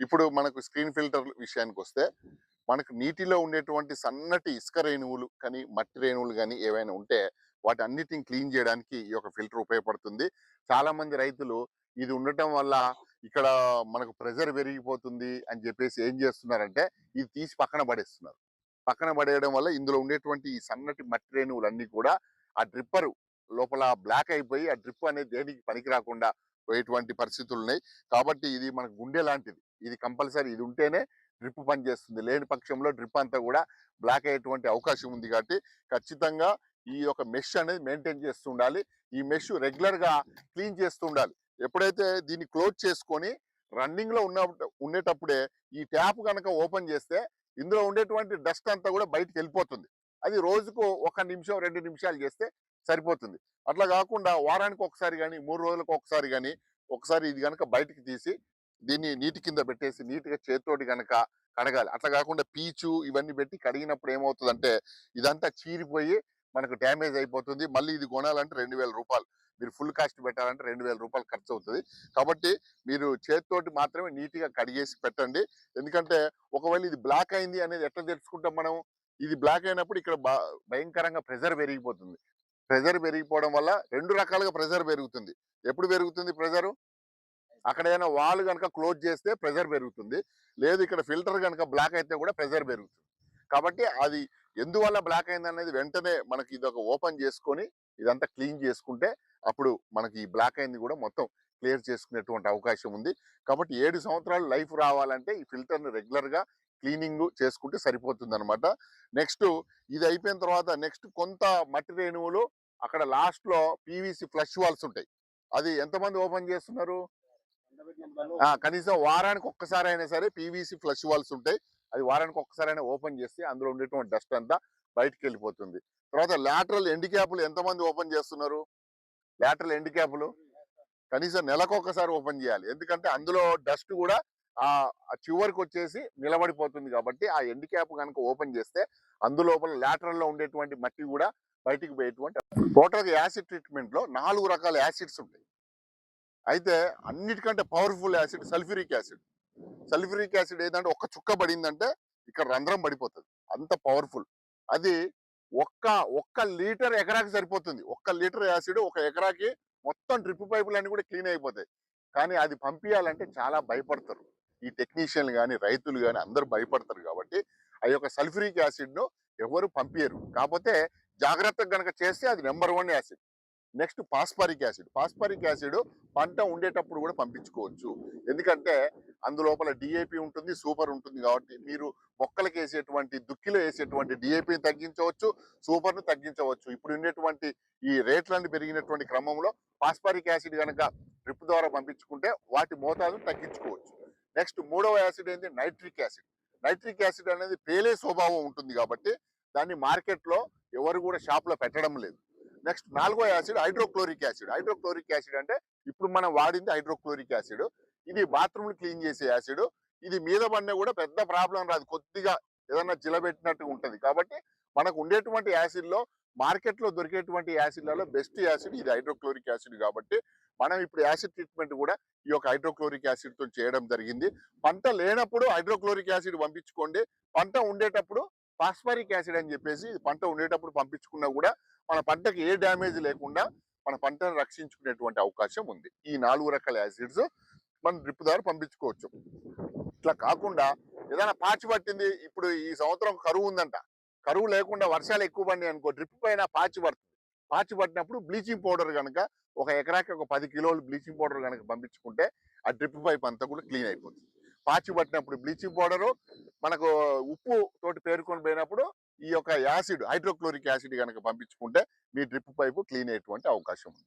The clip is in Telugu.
ఇప్పుడు మనకు స్క్రీన్ ఫిల్టర్ విషయానికి వస్తే మనకు నీటిలో ఉండేటువంటి సన్నటి ఇసుక రేణువులు కానీ మట్టి రేణువులు కానీ ఏవైనా ఉంటే వాటి అన్నిటిని క్లీన్ చేయడానికి ఈ యొక్క ఫిల్టర్ ఉపయోగపడుతుంది. చాలా మంది రైతులు ఇది ఉండటం వల్ల ఇక్కడ మనకు ప్రెజర్ పెరిగిపోతుంది అని చెప్పేసి ఏం చేస్తున్నారంటే ఇది తీసి పక్కన పడేస్తున్నారు. పక్కన పడేయడం వల్ల ఇందులో ఉండేటువంటి ఈ సన్నటి మట్టి రేణువులన్నీ కూడా ఆ డ్రిప్పర్ లోపల బ్లాక్ అయిపోయి ఆ డ్రిప్ అనేది దేనికి పనికి రాకుండా పోయేటువంటి పరిస్థితులు ఉన్నాయి. కాబట్టి ఇది మన గుండె లాంటిది. ఇది కంపల్సరీ ఇది ఉంటేనే డ్రిప్ పనిచేస్తుంది. లేని పక్షంలో డ్రిప్ అంతా కూడా బ్లాక్ అయ్యేటువంటి అవకాశం ఉంది. కాబట్టి ఖచ్చితంగా ఈ యొక్క మెష్ అనేది మెయింటైన్ చేస్తూ ఉండాలి. ఈ మెష్ రెగ్యులర్ గా క్లీన్ చేస్తూ ఉండాలి. ఎప్పుడైతే దీన్ని క్లోజ్ చేసుకొని రన్నింగ్ లో ఉండేటప్పుడే ఈ ట్యాప్ కనుక ఓపెన్ చేస్తే ఇందులో ఉండేటువంటి డస్ట్ అంతా కూడా బయటకు వెళ్ళిపోతుంది. అది రోజుకు 1 నిమిషం 2 నిమిషాలు చేస్తే సరిపోతుంది. అట్లా కాకుండా వారానికి ఒకసారి కానీ 3 రోజులకు ఒకసారి కానీ ఒకసారి ఇది కనుక బయటికి తీసి దీన్ని నీటి కింద పెట్టేసి నీట్గా చేతితోటి కనుక కడగాలి. అట్లా కాకుండా పీచు ఇవన్నీ పెట్టి కడిగినప్పుడు ఏమవుతుందంటే ఇదంతా చీరిపోయి మనకు డ్యామేజ్ అయిపోతుంది. మళ్ళీ ఇది కొనాలంటే 2000 రూపాయలు, మీరు ఫుల్ కాస్ట్ పెట్టాలంటే 2000 రూపాయలు ఖర్చు అవుతుంది. కాబట్టి మీరు చేతితోటి మాత్రమే నీట్గా కడిగేసి పెట్టండి. ఎందుకంటే ఒకవేళ ఇది బ్లాక్ అయింది అనేది ఎట్లా తెలుసుకుంటాం మనం? ఇది బ్లాక్ అయినప్పుడు ఇక్కడ భయంకరంగా ప్రెజర్ పెరిగిపోతుంది. ప్రెజర్ పెరిగిపోవడం వల్ల 2 రకాలుగా ప్రెజర్ పెరుగుతుంది. ఎప్పుడు పెరుగుతుంది ప్రెజరు? అక్కడ ఏదైనా వాల్ కనుక క్లోజ్ చేస్తే ప్రెజర్ పెరుగుతుంది. లేదు ఇక్కడ ఫిల్టర్ కనుక బ్లాక్ అయితే కూడా ప్రెజర్ పెరుగుతుంది. కాబట్టి అది ఎందువల్ల బ్లాక్ అయింది అనేది వెంటనే మనకి ఇదొక ఓపెన్ చేసుకొని ఇదంతా క్లీన్ చేసుకుంటే అప్పుడు మనకి ఈ బ్లాక్ అయింది కూడా మొత్తం క్లియర్ చేసుకునేటువంటి అవకాశం ఉంది. కాబట్టి 7 సంవత్సరాలు లైఫ్ రావాలంటే ఈ ఫిల్టర్ని రెగ్యులర్గా క్లీనింగ్ చేసుకుంటే సరిపోతుంది అనమాట. నెక్స్ట్ ఇది అయిపోయిన తర్వాత నెక్స్ట్ కొంత మట్టి రేణువులు అక్కడ లాస్ట్లో పీవీసీ ఫ్లష్ వాల్స్ ఉంటాయి. అది ఎంతమంది ఓపెన్ చేస్తున్నారు? కనీసం వారానికి ఒక్కసారి అయినా సరే పీవీసీ ఫ్లష్ వాల్స్ ఉంటాయి. అది వారానికి ఒక్కసారైనా ఓపెన్ చేస్తే అందులో ఉండేటువంటి డస్ట్ అంతా బయటకు వెళ్ళిపోతుంది. తర్వాత లాటరల్ ఎండ్ క్యాపులు ఎంతమంది ఓపెన్ చేస్తున్నారు? లాటరల్ ఎండ్ క్యాపులు కనీసం నెలకు ఒక్కసారి ఓపెన్ చేయాలి. ఎందుకంటే అందులో డస్ట్ కూడా ఆ చివరికి వచ్చేసి నిలబడిపోతుంది. కాబట్టి ఆ ఎండ్ క్యాప్ కనుక ఓపెన్ చేస్తే అందులోపల లాటరల్ లో ఉండేటువంటి మట్టి కూడా బయటికి పోయేటువంటి టోటల్ యాసిడ్ ట్రీట్మెంట్ లో 4 రకాల యాసిడ్స్ ఉంటాయి. అయితే అన్నిటికంటే powerful acid sulphuric acid. Sulphuric acid ఏంటంటే ఒక్క చుక్క పడిందంటే ఇక్కడ రంధ్రం పడిపోతుంది. అంత పవర్ఫుల్. అది ఒక్క ఒక్క లీటర్ ఎకరాకి సరిపోతుంది. 1 లీటర్ యాసిడ్ 1 ఎకరాకి మొత్తం డ్రిప్ పైపులన్నీ కూడా క్లీన్ అయిపోతాయి. కానీ అది పంపించాలంటే చాలా భయపడతారు. ఈ టెక్నీషియన్లు కానీ రైతులు కానీ అందరూ భయపడతారు. కాబట్టి ఆ యొక్క సల్ఫ్యూరిక్ యాసిడ్ను ఎవరు పంపించరు. కాకపోతే జాగ్రత్తగా కనుక చేస్తే అది number 1 acid. Next phosphoric acid. Phosphoric acid పంట ఉండేటప్పుడు కూడా పంపించుకోవచ్చు. ఎందుకంటే అందులోపల డిఏపి ఉంటుంది, సూపర్ ఉంటుంది. కాబట్టి మీరు మొక్కలకు వేసేటువంటి దుక్కిలో వేసేటువంటి డిఏపిని తగ్గించవచ్చు, సూపర్ను తగ్గించవచ్చు. ఇప్పుడు ఉండేటువంటి ఈ రేట్లన్నీ పెరిగినటువంటి క్రమంలో పాస్పరిక్ యాసిడ్ కనుక డ్రిప్ ద్వారా పంపించుకుంటే వాటి మోతాదును తగ్గించుకోవచ్చు. నెక్స్ట్ 3వ యాసిడ్ ఏంటి? Nitric acid. నైట్రిక్ యాసిడ్ అనేది పేలే స్వభావం ఉంటుంది. కాబట్టి దాన్ని మార్కెట్లో ఎవరు కూడా షాప్లో పెట్టడం లేదు. నెక్స్ట్ 4వ acid hydrochloric acid. Hydrochloric acid అంటే ఇప్పుడు మనం వాడింది హైడ్రోక్లోరిక్ యాసిడ్. ఇది బాత్రూమ్ క్లీన్ చేసే యాసిడ్. ఇది మీద పడినా కూడా పెద్ద ప్రాబ్లం రాదు. కొద్దిగా ఏదన్నా జిలబెట్టినట్టు ఉంటుంది. కాబట్టి మనకు ఉండేటువంటి యాసిడ్లో మార్కెట్లో దొరికేటువంటి యాసిడ్లలో బెస్ట్ యాసిడ్ ఇది హైడ్రోక్లోరిక్ యాసిడ్. కాబట్టి మనం ఇప్పుడు యాసిడ్ ట్రీట్మెంట్ కూడా ఈ యొక్క హైడ్రోక్లోరిక్ యాసిడ్తో చేయడం జరిగింది. పంట లేనప్పుడు హైడ్రోక్లోరిక్ యాసిడ్ పంపించుకోండి. పంట ఉండేటప్పుడు ఫాస్ఫరిక్ యాసిడ్ అని చెప్పేసి పంట ఉండేటప్పుడు పంపించుకున్నా కూడా మన పంటకి ఏ డ్యామేజ్ లేకుండా మన పంటను రక్షించుకునేటువంటి అవకాశం ఉంది. ఈ 4 రకాల యాసిడ్స్ మనం డ్రిప్ ద్వారా పంపించుకోవచ్చు. ఇట్లా కాకుండా ఏదైనా పాచి పట్టింది, ఇప్పుడు ఈ సంవత్సరం కరువు ఉందంట, కరువు లేకుండా వర్షాలు ఎక్కువ పడినాయి అనుకో, డ్రిప్ పైన పాచి పడుతుంది. పాచి పట్టినప్పుడు బ్లీచింగ్ పౌడర్ కనుక 1 ఎకరాకి 10 కిలోలు బ్లీచింగ్ పౌడర్ కనుక పంపించుకుంటే ఆ డ్రిప్ పైప్ అంతా కూడా క్లీన్ అయిపోతుంది. పాచి పట్టినప్పుడు బ్లీచింగ్ పౌడరు, మనకు ఉప్పు తోటి పేరుకొని పోయినప్పుడు ఈ యొక్క యాసిడ్ హైడ్రోక్లోరిక్ యాసిడ్ కనుక పంపించుకుంటే మీ డ్రిప్ పైపు క్లీన్ అయ్యేటువంటి అవకాశం ఉంది.